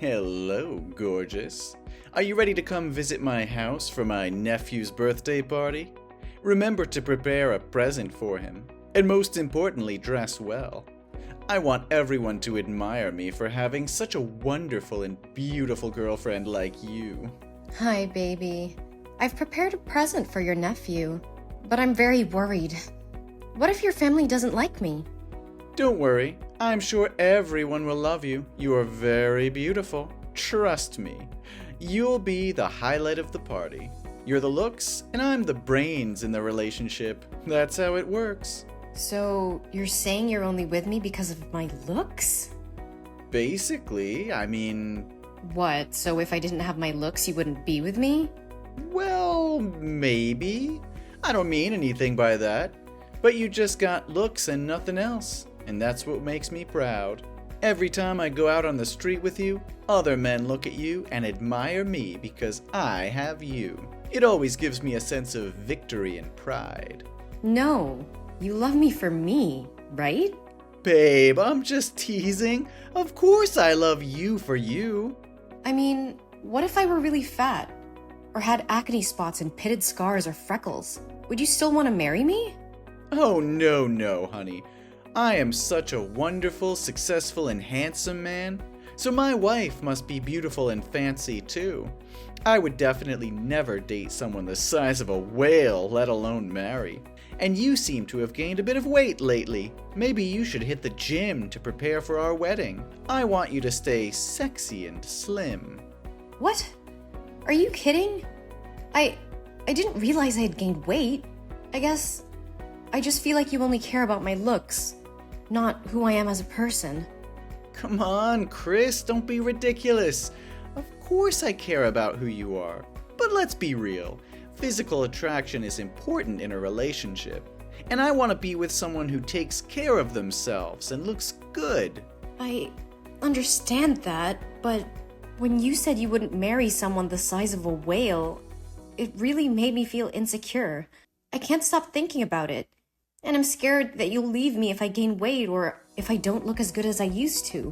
Hello, gorgeous. Are you ready to come visit my house for my nephew's birthday party? Remember to prepare a present for him, and most importantly, dress well. I want everyone to admire me for having such a wonderful and beautiful girlfriend like you. Hi, baby. I've prepared a present for your nephew, but I'm very worried. What if your family doesn't like me? Don't worry, I'm sure everyone will love you. You are very beautiful. Trust me. You'll be the highlight of the party. You're the looks, and I'm the brains in the relationship. That's how it works. So, you're saying you're only with me because of my looks? Basically, I mean... What, so if I didn't have my looks, you wouldn't be with me? Well, maybe. I don't mean anything by that. But you just got looks and nothing else. And that's what makes me proud. Every time I go out on the street with you, other men look at you and admire me because I have you. It always gives me a sense of victory and pride. No, you love me for me, right? Babe, I'm just teasing. Of course I love you for you. I mean, what if I were really fat? Or had acne spots and pitted scars or freckles? Would you still want to marry me? Oh, no, honey. I am such a wonderful, successful, and handsome man, so my wife must be beautiful and fancy too. I would definitely never date someone the size of a whale, let alone marry. And you seem to have gained a bit of weight lately. Maybe you should hit the gym to prepare for our wedding. I want you to stay sexy and slim. What? Are you kidding? I didn't realize I had gained weight. I guess I just feel like you only care about my looks, not who I am as a person. Come on, Chris, don't be ridiculous. Of course I care about who you are. But let's be real. Physical attraction is important in a relationship. And I want to be with someone who takes care of themselves and looks good. I understand that, but when you said you wouldn't marry someone the size of a whale, it really made me feel insecure. I can't stop thinking about it. And I'm scared that you'll leave me if I gain weight or if I don't look as good as I used to.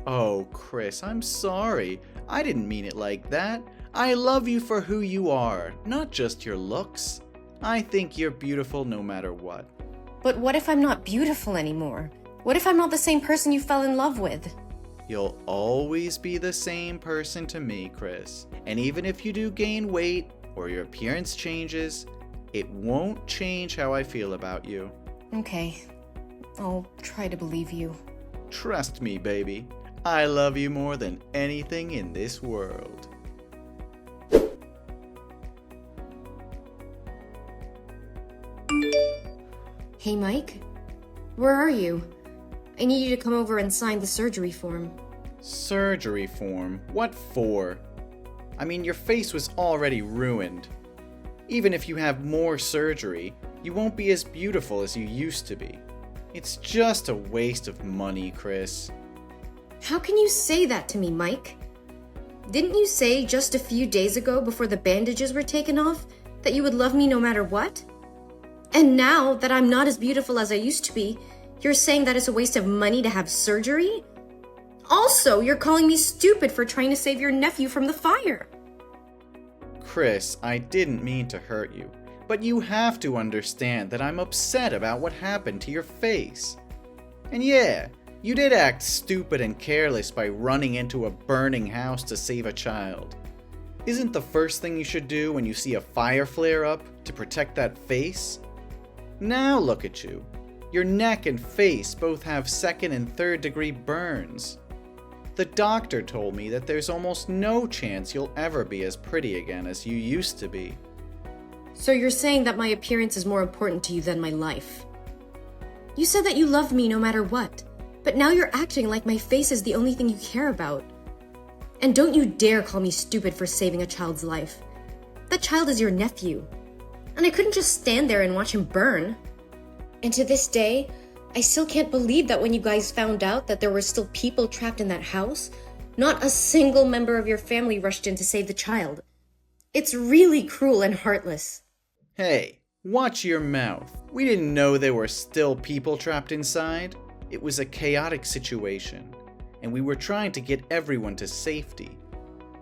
Oh, Chris, I'm sorry. I didn't mean it like that. I love you for who you are, not just your looks. I think you're beautiful no matter what. But what if I'm not beautiful anymore? What if I'm not the same person you fell in love with? You'll always be the same person to me, Chris. And even if you do gain weight or your appearance changes, it won't change how I feel about you. Okay, I'll try to believe you. Trust me, baby. I love you more than anything in this world. Hey, Mike? Where are you? I need you to come over and sign the surgery form. Surgery form? What for? I mean, your face was already ruined. Even if you have more surgery, you won't be as beautiful as you used to be. It's just a waste of money, Chris. How can you say that to me, Mike? Didn't you say just a few days ago before the bandages were taken off that you would love me no matter what? And now that I'm not as beautiful as I used to be, you're saying that it's a waste of money to have surgery? Also, you're calling me stupid for trying to save your nephew from the fire. Chris, I didn't mean to hurt you, but you have to understand that I'm upset about what happened to your face. And yeah, you did act stupid and careless by running into a burning house to save a child. Isn't the first thing you should do when you see a fire flare up to protect that face? Now look at you. Your neck and face both have 2nd and 3rd degree burns. The doctor told me that there's almost no chance you'll ever be as pretty again as you used to be. So you're saying that my appearance is more important to you than my life. You said that you love me no matter what, but now you're acting like my face is the only thing you care about. And don't you dare call me stupid for saving a child's life. That child is your nephew. And I couldn't just stand there and watch him burn. And to this day, I still can't believe that when you guys found out that there were still people trapped in that house, not a single member of your family rushed in to save the child. It's really cruel and heartless. Hey, watch your mouth. We didn't know there were still people trapped inside. It was a chaotic situation. and we were trying to get everyone to safety.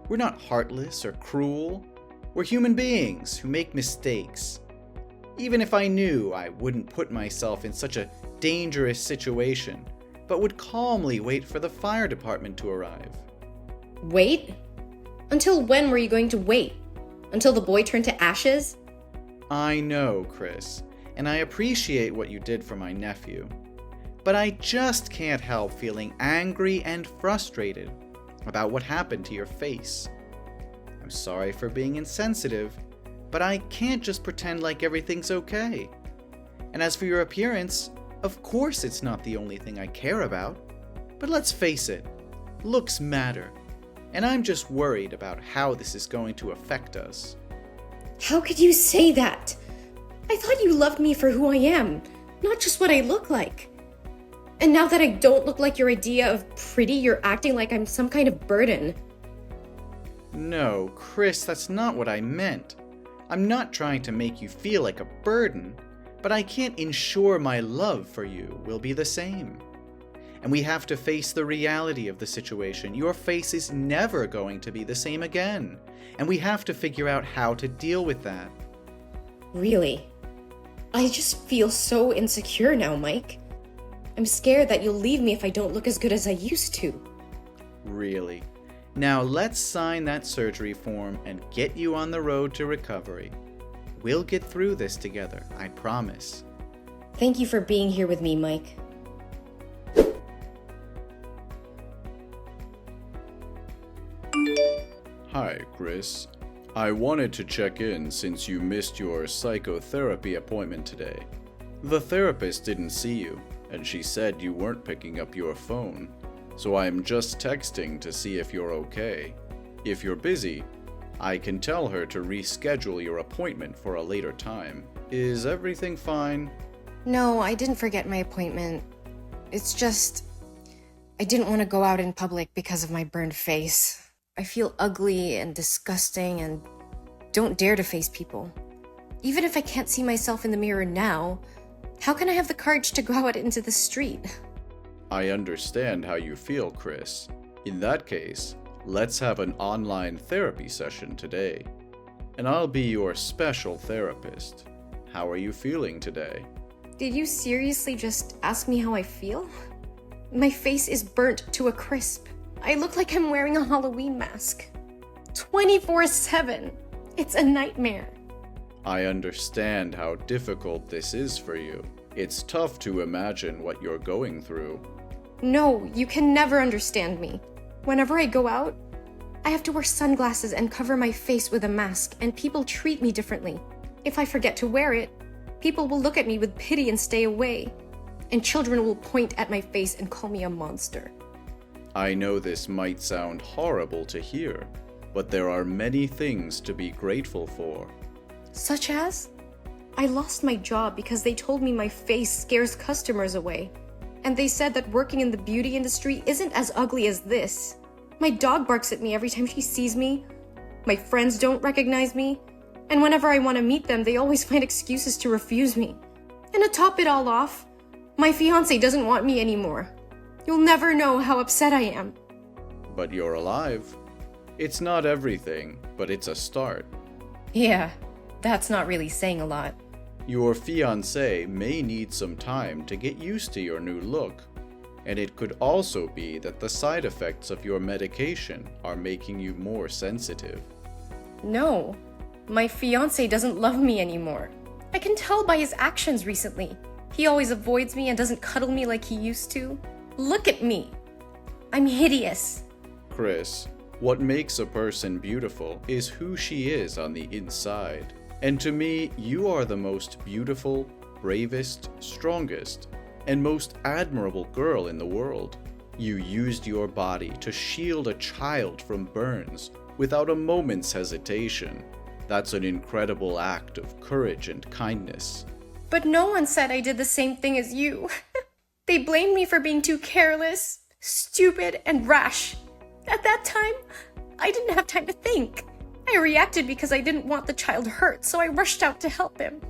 We're not heartless or cruel. We're human beings who make mistakes. Even if I knew, I wouldn't put myself in such a dangerous situation, but would calmly wait for the fire department to arrive. Wait? Until when were you going to wait? Until the boy turned to ashes? I know, Chris, and I appreciate what you did for my nephew. But I just can't help feeling angry and frustrated about what happened to your face. I'm sorry for being insensitive, but I can't just pretend like everything's okay. And as for your appearance, of course it's not the only thing I care about. But let's face it, looks matter. And I'm just worried about how this is going to affect us. How could you say that? I thought you loved me for who I am, not just what I look like. And now that I don't look like your idea of pretty, you're acting like I'm some kind of burden. No, Chris, that's not what I meant. I'm not trying to make you feel like a burden, but I can't ensure my love for you will be the same. And we have to face the reality of the situation. Your face is never going to be the same again, and we have to figure out how to deal with that. Really? I just feel so insecure now, Mike. I'm scared that you'll leave me if I don't look as good as I used to. Really? Now let's sign that surgery form and get you on the road to recovery. We'll get through this together, I promise. Thank you for being here with me, Mike. Hi, Chris. I wanted to check in since you missed your psychotherapy appointment today. The therapist didn't see you, and she said you weren't picking up your phone, so I'm just texting to see if you're okay. If you're busy, I can tell her to reschedule your appointment for a later time. Is everything fine? No, I didn't forget my appointment. It's just, I didn't want to go out in public because of my burned face. I feel ugly and disgusting and don't dare to face people. Even if I can't see myself in the mirror now, how can I have the courage to go out into the street? I understand how you feel, Chris. In that case, let's have an online therapy session today. And I'll be your special therapist. How are you feeling today? Did you seriously just ask me how I feel? My face is burnt to a crisp. I look like I'm wearing a Halloween mask. 24/7. It's a nightmare. I understand how difficult this is for you. It's tough to imagine what you're going through. No, you can never understand me. Whenever I go out, I have to wear sunglasses and cover my face with a mask, and people treat me differently. If I forget to wear it, people will look at me with pity and stay away. And children will point at my face and call me a monster. I know this might sound horrible to hear, but there are many things to be grateful for. Such as? I lost my job because they told me my face scares customers away. And they said that working in the beauty industry isn't as ugly as this. My dog barks at me every time she sees me. My friends don't recognize me. And whenever I want to meet them, they always find excuses to refuse me. And to top it all off, my fiance doesn't want me anymore. You'll never know how upset I am. But you're alive. It's not everything, but it's a start. Yeah, that's not really saying a lot. Your fiancé may need some time to get used to your new look, and it could also be that the side effects of your medication are making you more sensitive. No, my fiance doesn't love me anymore. I can tell by his actions recently. He always avoids me and doesn't cuddle me like he used to. Look at me. I'm hideous. Chris, what makes a person beautiful is who she is on the inside. And to me, you are the most beautiful, bravest, strongest, and most admirable girl in the world. You used your body to shield a child from burns without a moment's hesitation. That's an incredible act of courage and kindness. But no one said I did the same thing as you. They blamed me for being too careless, stupid, and rash. At that time, I didn't have time to think. I reacted because I didn't want the child hurt, so I rushed out to help him.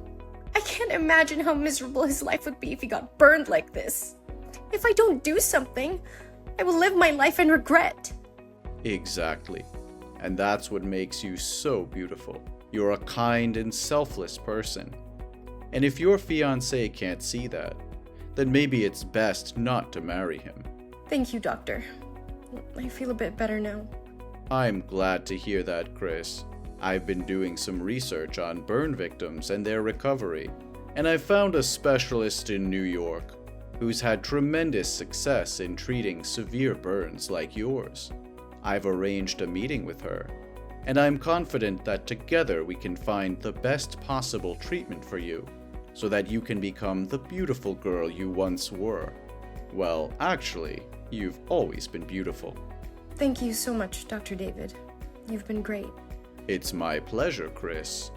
I can't imagine how miserable his life would be if he got burned like this. If I don't do something, I will live my life in regret. Exactly. And that's what makes you so beautiful. You're a kind and selfless person. And if your fiancé can't see that, then maybe it's best not to marry him. Thank you, Doctor. I feel a bit better now. I'm glad to hear that, Chris. I've been doing some research on burn victims and their recovery, and I found a specialist in New York who's had tremendous success in treating severe burns like yours. I've arranged a meeting with her, and I'm confident that together we can find the best possible treatment for you, so that you can become the beautiful girl you once were. Well, actually, you've always been beautiful. Thank you so much, Dr. David. You've been great. It's my pleasure, Chris.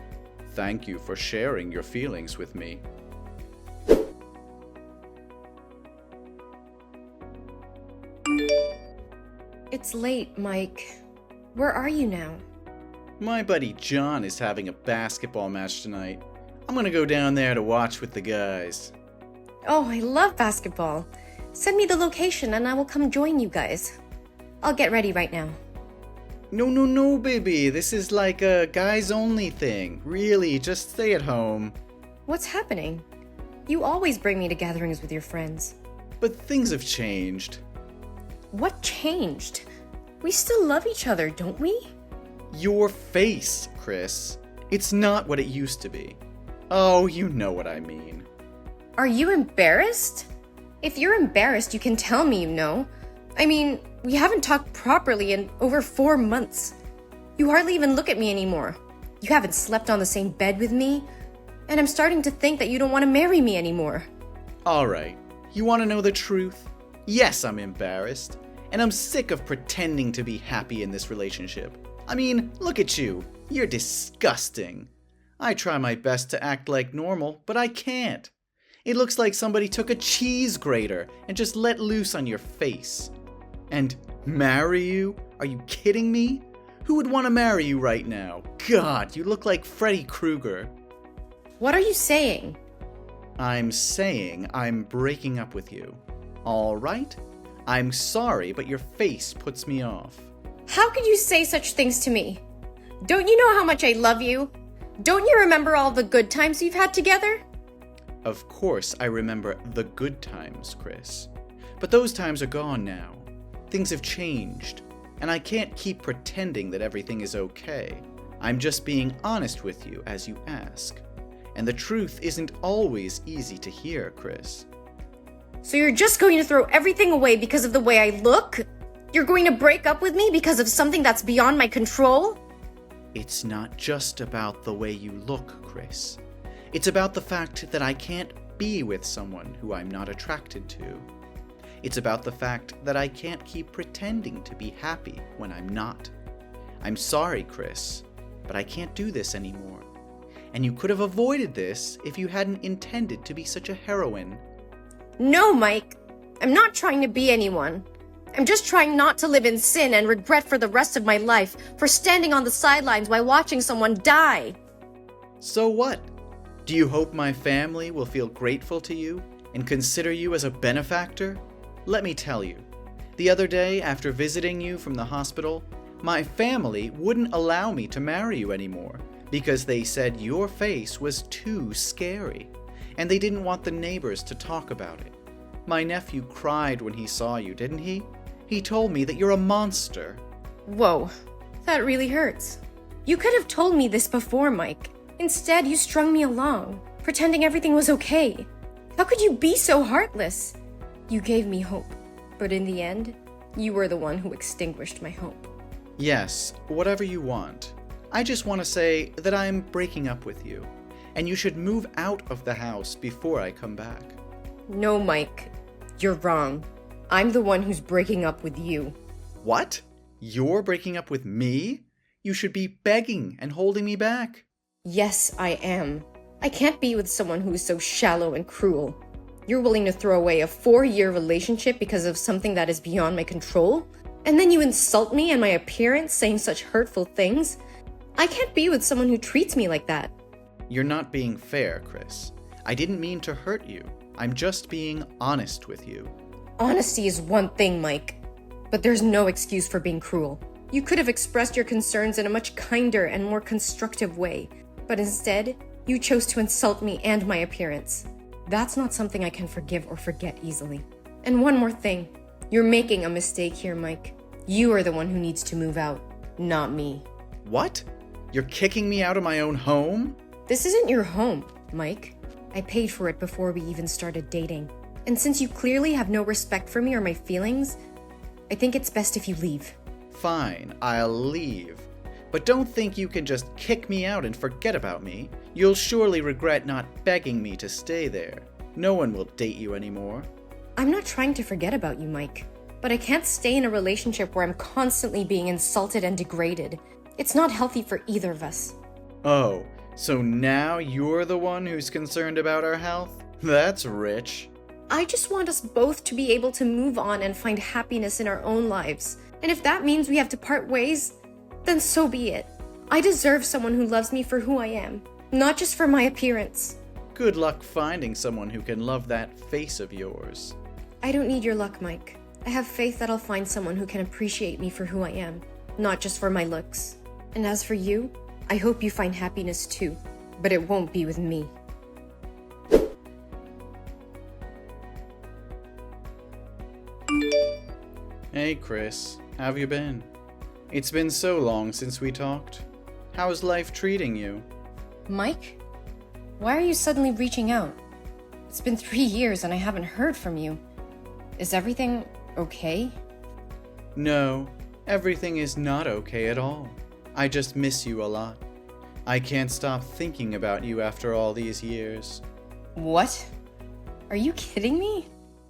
Thank you for sharing your feelings with me. It's late, Mike. Where are you now? My buddy John is having a basketball match tonight. I'm gonna go down there to watch with the guys. Oh, I love basketball. Send me the location and I will come join you guys. I'll get ready right now. No, baby. This is like a guys-only thing. Really, just stay at home. What's happening? You always bring me to gatherings with your friends. But things have changed. What changed? We still love each other, don't we? Your face, Chris. It's not what it used to be. Oh, you know what I mean. Are you embarrassed? If you're embarrassed, you can tell me, you know. I mean, we haven't talked properly in over 4 months. You hardly even look at me anymore. You haven't slept on the same bed with me. And I'm starting to think that you don't want to marry me anymore. Alright, you want to know the truth? Yes, I'm embarrassed. And I'm sick of pretending to be happy in this relationship. I mean, look at you. You're disgusting. I try my best to act like normal, but I can't. It looks like somebody took a cheese grater and just let loose on your face. And marry you? Are you kidding me? Who would want to marry you right now? God, you look like Freddy Krueger. What are you saying? I'm saying I'm breaking up with you. All right? I'm sorry, but your face puts me off. How could you say such things to me? Don't you know how much I love you? Don't you remember all the good times we've had together? Of course I remember the good times, Chris. But those times are gone now. Things have changed, and I can't keep pretending that everything is okay. I'm just being honest with you as you ask. And the truth isn't always easy to hear, Chris. So you're just going to throw everything away because of the way I look? You're going to break up with me because of something that's beyond my control? It's not just about the way you look, Chris. It's about the fact that I can't be with someone who I'm not attracted to. It's about the fact that I can't keep pretending to be happy when I'm not. I'm sorry, Chris, but I can't do this anymore. And you could have avoided this if you hadn't intended to be such a heroine. No, Mike. I'm not trying to be anyone. I'm just trying not to live in sin and regret for the rest of my life for standing on the sidelines while watching someone die. So what? Do you hope my family will feel grateful to you and consider you as a benefactor? Let me tell you, the other day after visiting you from the hospital, my family wouldn't allow me to marry you anymore because they said your face was too scary, and they didn't want the neighbors to talk about it. My nephew cried when he saw you, didn't he? He told me that you're a monster. Whoa, that really hurts. You could have told me this before, Mike. Instead, you strung me along, pretending everything was okay. How could you be so heartless? You gave me hope, but in the end, you were the one who extinguished my hope. Yes, whatever you want. I just want to say that I'm breaking up with you, and you should move out of the house before I come back. No, Mike. You're wrong. I'm the one who's breaking up with you. What? You're breaking up with me? You should be begging and holding me back. Yes, I am. I can't be with someone who is so shallow and cruel. You're willing to throw away a 4-year relationship because of something that is beyond my control? And then you insult me and my appearance, saying such hurtful things? I can't be with someone who treats me like that. You're not being fair, Chris. I didn't mean to hurt you. I'm just being honest with you. Honesty is one thing, Mike. But there's no excuse for being cruel. You could have expressed your concerns in a much kinder and more constructive way, but instead, you chose to insult me and my appearance. That's not something I can forgive or forget easily. And one more thing. You're making a mistake here, Mike. You are the one who needs to move out, not me. What? You're kicking me out of my own home? This isn't your home, Mike. I paid for it before we even started dating. And since you clearly have no respect for me or my feelings, I think it's best if you leave. Fine, I'll leave. But don't think you can just kick me out and forget about me. You'll surely regret not begging me to stay there. No one will date you anymore. I'm not trying to forget about you, Mike. But I can't stay in a relationship where I'm constantly being insulted and degraded. It's not healthy for either of us. Oh, so now you're the one who's concerned about our health? That's rich. I just want us both to be able to move on and find happiness in our own lives. And if that means we have to part ways, then so be it. I deserve someone who loves me for who I am, not just for my appearance. Good luck finding someone who can love that face of yours. I don't need your luck, Mike. I have faith that I'll find someone who can appreciate me for who I am, not just for my looks. And as for you, I hope you find happiness too, but it won't be with me. Hey Chris, how have you been? It's been so long since we talked. How's life treating you? Mike? Why are you suddenly reaching out? It's been 3 years and I haven't heard from you. Is everything okay? No, everything is not okay at all. I just miss you a lot. I can't stop thinking about you after all these years. What? Are you kidding me?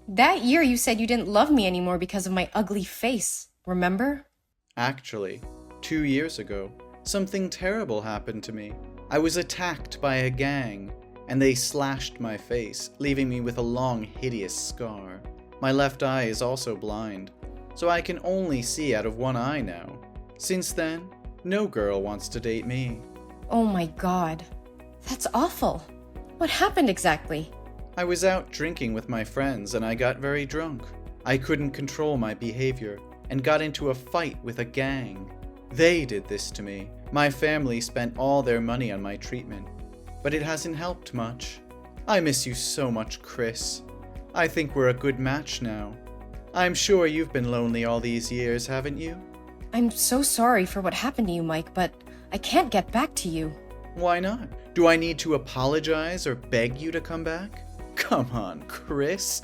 That year you said you didn't love me anymore because of my ugly face, remember? Actually, 2 years ago, something terrible happened to me. I was attacked by a gang, and they slashed my face, leaving me with a long, hideous scar. My left eye is also blind, so I can only see out of one eye now. Since then, no girl wants to date me. Oh my god. That's awful. What happened exactly? I was out drinking with my friends and I got very drunk. I couldn't control my behavior and got into a fight with a gang. They did this to me. My family spent all their money on my treatment, but it hasn't helped much. I miss you so much, Chris. I think we're a good match now. I'm sure you've been lonely all these years, haven't you? I'm so sorry for what happened to you, Mike, but I can't get back to you. Why not? Do I need to apologize or beg you to come back? Come on, Chris.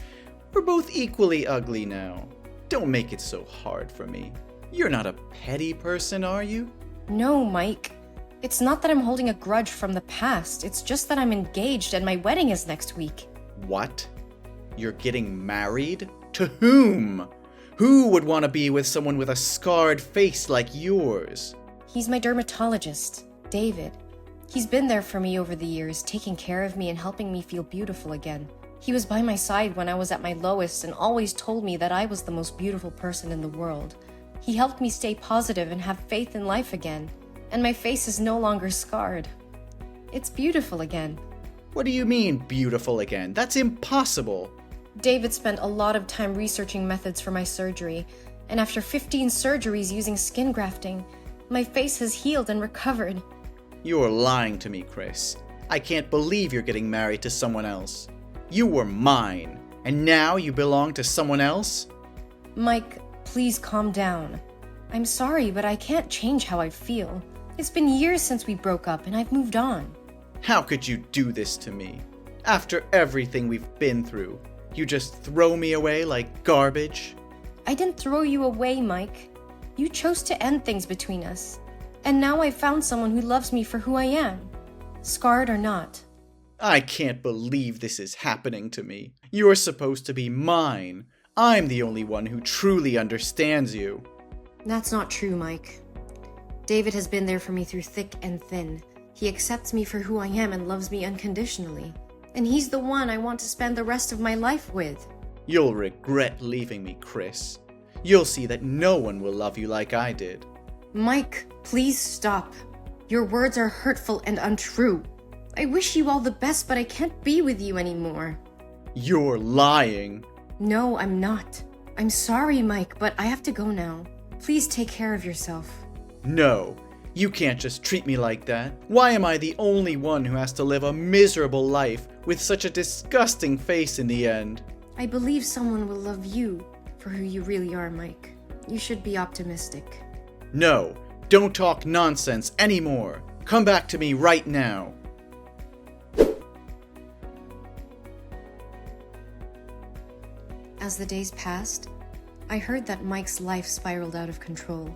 We're both equally ugly now. Don't make it so hard for me. You're not a petty person, are you? No, Mike. It's not that I'm holding a grudge from the past. It's just that I'm engaged and my wedding is next week. What? You're getting married? To whom? Who would want to be with someone with a scarred face like yours? He's my dermatologist, David. He's been there for me over the years, taking care of me and helping me feel beautiful again. He was by my side when I was at my lowest and always told me that I was the most beautiful person in the world. He helped me stay positive and have faith in life again. And my face is no longer scarred. It's beautiful again. What do you mean, beautiful again? That's impossible. David spent a lot of time researching methods for my surgery, and after 15 surgeries using skin grafting, my face has healed and recovered. You're lying to me, Chris. I can't believe you're getting married to someone else. You were mine, and now you belong to someone else? Mike, please calm down. I'm sorry, but I can't change how I feel. It's been years since we broke up, and I've moved on. How could you do this to me? After everything we've been through, you just throw me away like garbage? I didn't throw you away, Mike. You chose to end things between us. And now I've found someone who loves me for who I am, scarred or not. I can't believe this is happening to me. You're supposed to be mine. I'm the only one who truly understands you. That's not true, Mike. David has been there for me through thick and thin. He accepts me for who I am and loves me unconditionally. And he's the one I want to spend the rest of my life with. You'll regret leaving me, Chris. You'll see that no one will love you like I did. Mike, please stop. Your words are hurtful and untrue. I wish you all the best, but I can't be with you anymore. You're lying. No, I'm not. I'm sorry, Mike, but I have to go now. Please take care of yourself. No, you can't just treat me like that. Why am I the only one who has to live a miserable life with such a disgusting face in the end? I believe someone will love you for who you really are, Mike. You should be optimistic. No, don't talk nonsense anymore. Come back to me right now. As the days passed, I heard that Mike's life spiraled out of control.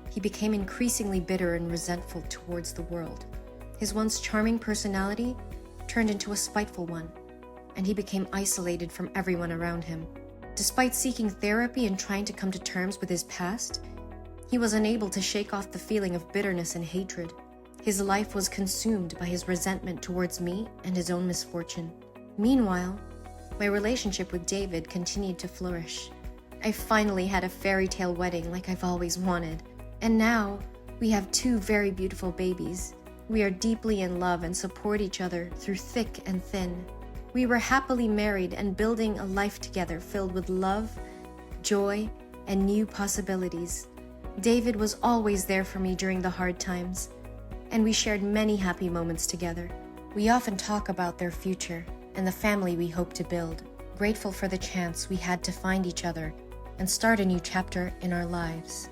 He became increasingly bitter and resentful towards the world. His once charming personality turned into a spiteful one, and he became isolated from everyone around him. Despite seeking therapy and trying to come to terms with his past, he was unable to shake off the feeling of bitterness and hatred. His life was consumed by his resentment towards me and his own misfortune. Meanwhile, my relationship with David continued to flourish. I finally had a fairy tale wedding like I've always wanted, and now we have 2 very beautiful babies. We are deeply in love and support each other through thick and thin. We were happily married and building a life together filled with love, joy, and new possibilities. David was always there for me during the hard times, and we shared many happy moments together. We often talk about their future and the family we hope to build, grateful for the chance we had to find each other and start a new chapter in our lives.